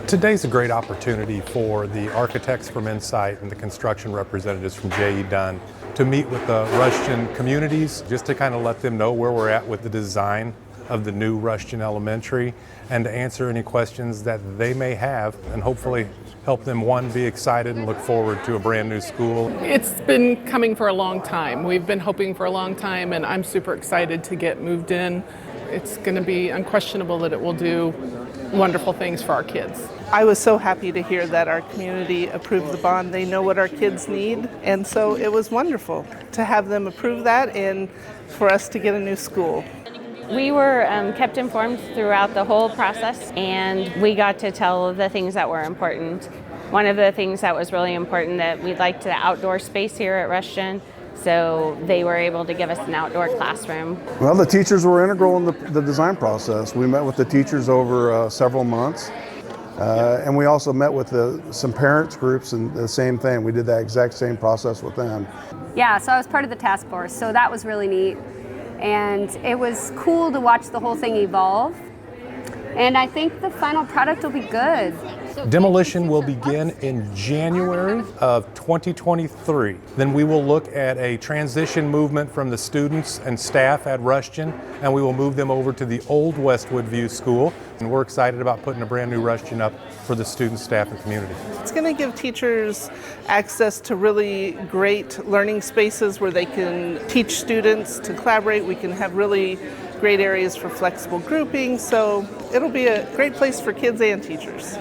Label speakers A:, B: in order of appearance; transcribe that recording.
A: Today's a great opportunity for the architects from Insight and the construction representatives from J.E. Dunn to meet with the Rushton communities, just to kind of let them know where we're at with the design of the new Rushton Elementary and to answer any questions that they may have and hopefully help them, one, be excited and look forward to a brand new school.
B: It's been coming for a long time. We've been hoping for a long time, and I'm super excited to get moved in. It's going to be unquestionable that it will do wonderful things for our kids.
C: I was so happy to hear that our community approved the bond. They know what our kids need, and so it was wonderful to have them approve that and for us to get a new school.
D: We were kept informed throughout the whole process, and we got to tell the things that were important. One of the things that was really important, that we liked the outdoor space here at Rushton, so they were able to give us an outdoor classroom.
E: Well, the teachers were integral in the design process. We met with the teachers over several months, and we also met with some parents groups, and the same thing. We did that exact same process with them.
F: Yeah, so I was part of the task force, so that was really neat. And it was cool to watch the whole thing evolve. And I think the final product will be good.
A: Demolition will begin in January of 2023. Then we will look at a transition movement from the students and staff at Rushton, and we will move them over to the old Westwood View School. And we're excited about putting a brand new Rushton up for the students, staff, and community.
C: It's going to give teachers access to really great learning spaces where they can teach students to collaborate. We can have really great areas for flexible grouping, so it'll be a great place for kids and teachers.